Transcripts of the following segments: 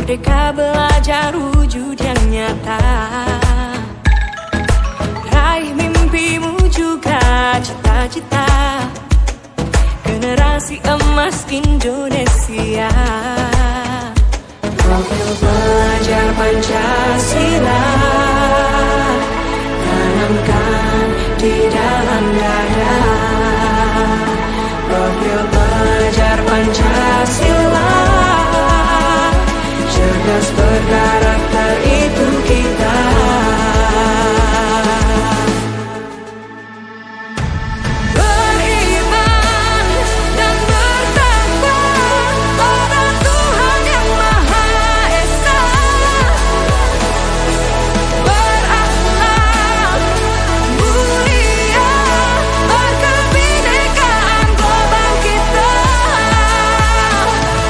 Merdeka belajar wujud yang nyata. Raih mimpimu juga cita-cita. Generasi emas Indonesia. Profil pelajar Pancasila tanamkan di dalam dada. Profil pelajar Pancasila, cerdas berkarakter itu kita. Beriman dan bertakwa pada Tuhan Yang Maha Esa. Berakhlak mulia, berkebinekaan global kita.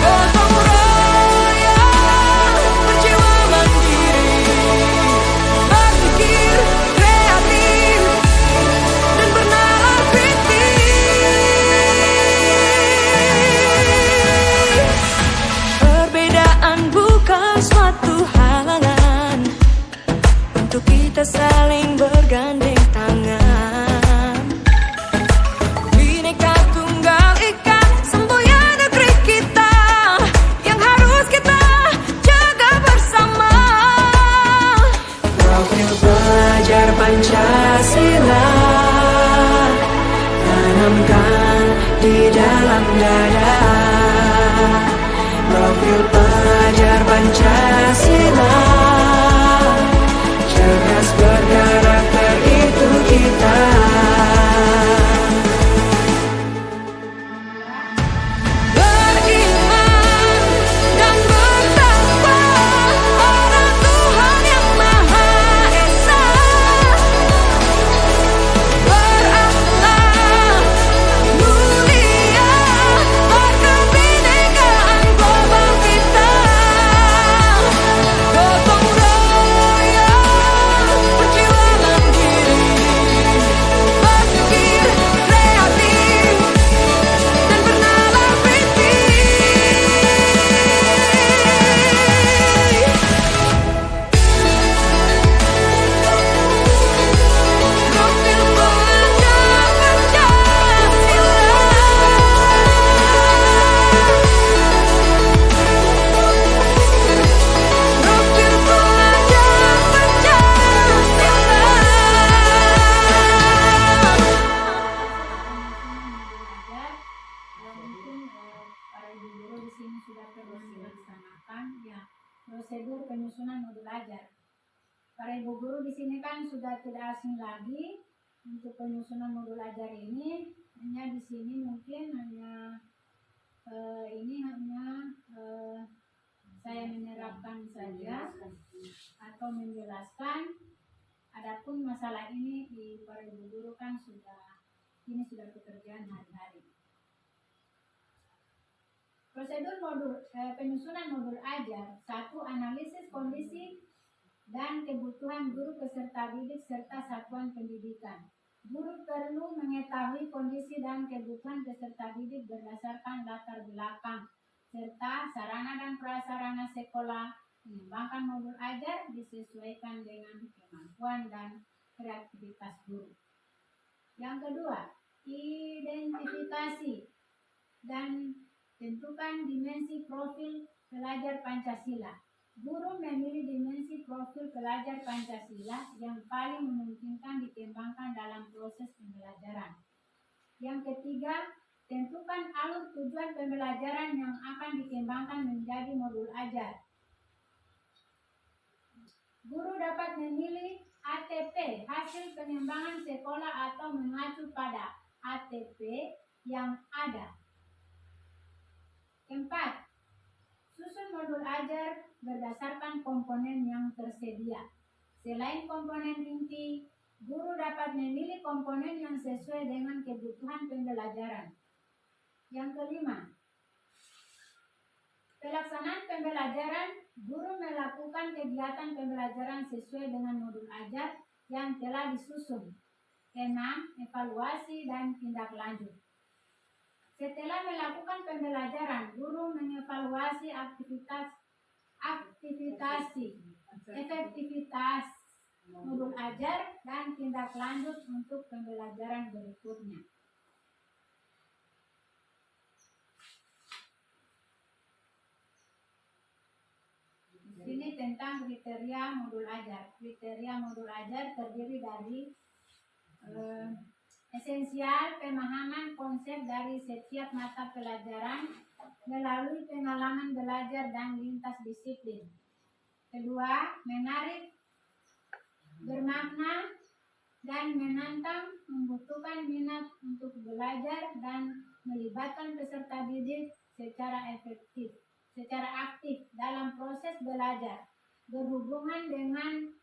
Gotong royong, berjiwa mandiri, berpikir kreatif dan bernalar kritis. Perbedaan bukan suatu halangan untuk kita saling bergandeng tangan. Bhinneka Tunggal Ika, semboyan negeri kita yang harus kita jaga bersama. Profil pelajar Pancasila tanamkan di dalam dada. Profil pelajar Pancasila, cerdas berkarakter itu kita. Beriman dan bertakwa pada Tuhan Yang Maha Esa. Berakhlak mulia, berkebinekaan global kita. Gotong royong, berjiwa mandiri, berpikir kreatif dan bernalar kritis. Profil pelajar Pancasila. Profil pelajar Pancasila. Mungkin para ibu guru di sini sudah pernah melaksanakan ya prosedur penyusunan modul ajar. Para ibu guru di sini kan sudah tidak asing lagi untuk penyusunan modul ajar ini. Hanya di sini mungkin hanya saya menerapkan saja atau menjelaskan. Adapun masalah ini di para ibu guru kan ini sudah pekerjaan hari-hari. Prosedur penyusunan modul ajar. 1. Analisis kondisi dan kebutuhan guru peserta didik serta satuan pendidikan. Guru perlu mengetahui kondisi dan kebutuhan peserta didik berdasarkan latar belakang serta sarana dan prasarana sekolah. Mengembangkan modul ajar disesuaikan dengan kemampuan dan kreativitas guru. Yang kedua, identifikasi dan tentukan dimensi profil pelajar Pancasila. Guru memilih dimensi profil pelajar Pancasila yang paling memungkinkan dikembangkan dalam proses pembelajaran. Yang ketiga, tentukan alur tujuan pembelajaran yang akan dikembangkan menjadi modul ajar. Guru dapat memilih ATP, hasil pengembangan sekolah, atau mengacu pada ATP yang ada. 4. Susun modul ajar berdasarkan komponen yang tersedia. Selain komponen inti, guru dapat memilih komponen yang sesuai dengan kebutuhan pembelajaran. Yang kelima, pelaksanaan pembelajaran. Guru melakukan kegiatan pembelajaran sesuai dengan modul ajar yang telah disusun. 6. Evaluasi dan tindak lanjut. Setelah melakukan pembelajaran, guru mengevaluasi efektivitas modul ajar dan tindak lanjut untuk pembelajaran berikutnya. Di sini tentang kriteria modul ajar. Kriteria modul ajar terdiri dari esensial pemahaman konsep dari setiap mata pelajaran melalui pengalaman belajar dan lintas disiplin. Kedua, menarik, bermakna, dan menantang, membutuhkan minat untuk belajar dan melibatkan peserta didik secara aktif dalam proses belajar, berhubungan dengan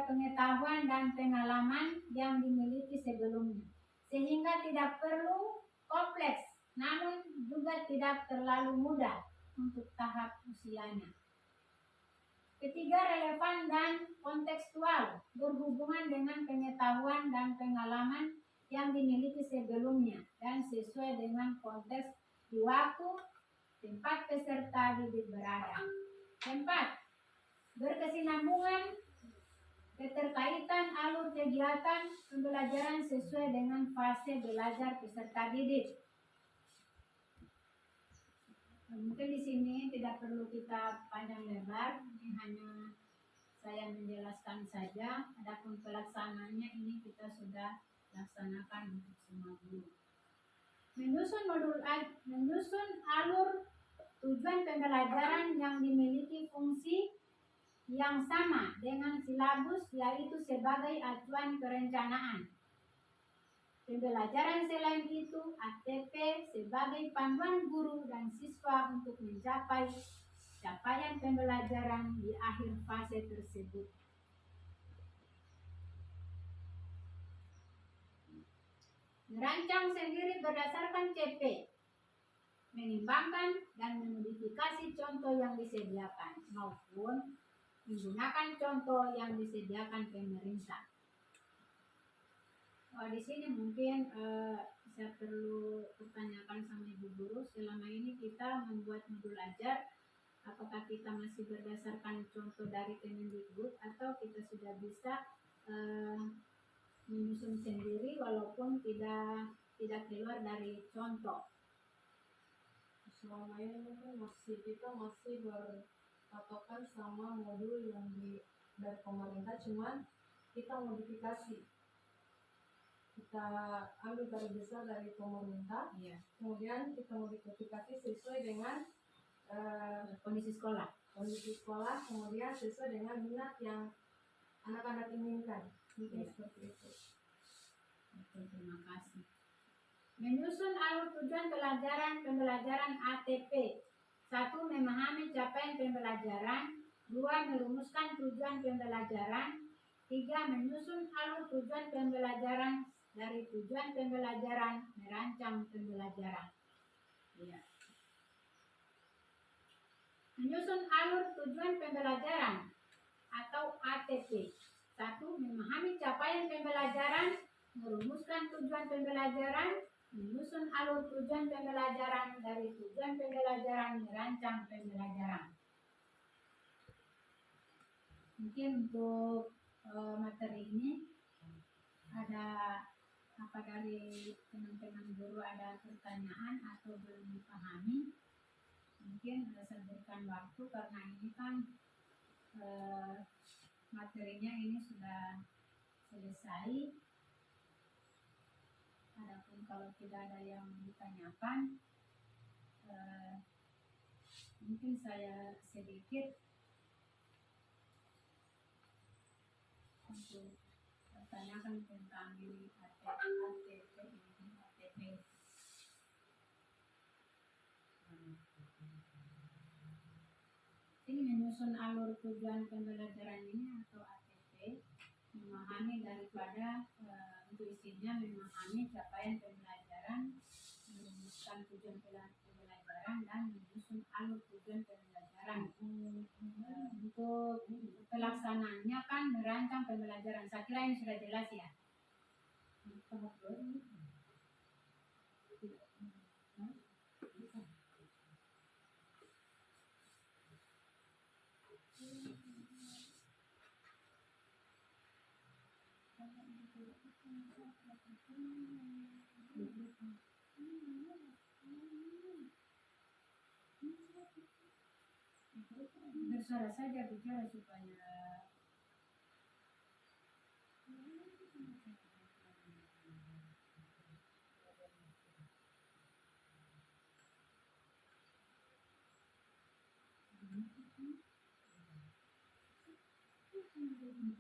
pengetahuan dan pengalaman yang dimiliki sebelumnya, sehingga tidak perlu kompleks, namun juga tidak terlalu mudah untuk tahap usianya. Ketiga, relevan dan kontekstual, berhubungan dengan pengetahuan dan pengalaman yang dimiliki sebelumnya dan sesuai dengan konteks di waktu, tempat peserta didik berada. Keempat, berkesinambungan, keterkaitan alur kegiatan pembelajaran sesuai dengan fase belajar peserta didik. Mungkin di sini tidak perlu kita panjang lebar, ini hanya saya menjelaskan saja. Adapun pelaksanaannya ini kita sudah laksanakan untuk semua guru. Menyusun alur tujuan pembelajaran yang dimiliki fungsi yang sama dengan silabus, yaitu sebagai acuan perencanaan pembelajaran. Selain itu, ATP sebagai panduan guru dan siswa untuk mencapai capaian pembelajaran di akhir fase tersebut. Merancang sendiri berdasarkan CP, menimbangkan dan memodifikasi contoh yang disediakan maupun menggunakan contoh yang disediakan pemerintah. Di sini mungkin saya perlu pertanyakan sama Ibu Guru, selama ini kita membuat modul ajar, apakah kita masih berdasarkan contoh dari Kemendikbud atau kita sudah bisa menyusun sendiri walaupun tidak keluar dari contoh? Selama ini mungkin kita masih berpatokan sama modul yang dari pemerintah, cuman kita modifikasi. Kita ambil dari besar dari pemerintah, kemudian kita modifikasi sesuai dengan Kondisi sekolah, kemudian sesuai dengan minat yang anak-anak inginkan. Mungkin seperti itu. Oke, terima kasih. Menyusun alur tujuan pembelajaran ATP. 1. Memahami capaian pembelajaran. 2. Merumuskan tujuan pembelajaran. 3. Menyusun alur tujuan pembelajaran. Dari tujuan pembelajaran, merancang pembelajaran. Menyusun alur tujuan pembelajaran atau ATP. 1. Memahami capaian pembelajaran, merumuskan tujuan pembelajaran, menyusun alur tujuan pembelajaran, dari tujuan pembelajaran, merancang pembelajaran. Mungkin untuk materi ini ada apa dari teman-teman guru, ada pertanyaan atau belum dipahami? Mungkin saya berikan waktu karena ini kan materinya ini sudah selesai. Adapun kalau tidak ada yang ditanyakan, mungkin saya sedikit untuk bertanyakan tentang ini ATP. Ini menyusun alur tujuan pembelajaran ini atau ATP, memahami daripada untuk isinya, memahami capaian pembelajaran, merumuskan tujuan pembelajaran, dan menyusun alur tujuan pembelajaran. Untuk pelaksanaannya kan merancang pembelajaran. Saya kira ini sudah jelas ya. Bersuara saja, bicara supaya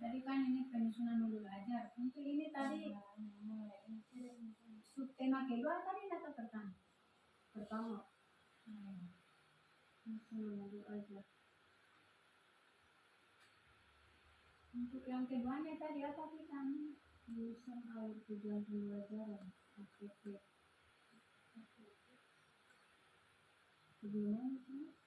tadi kan ini penyusunan modul ajar. Untuk ini tadi subtema kedua tadi atau pertama? Pertama, modul ajar. Untuk yang keduanya tadi apa kita? Lulusan air tujuan pembelajaran. Oke. Gimana sih?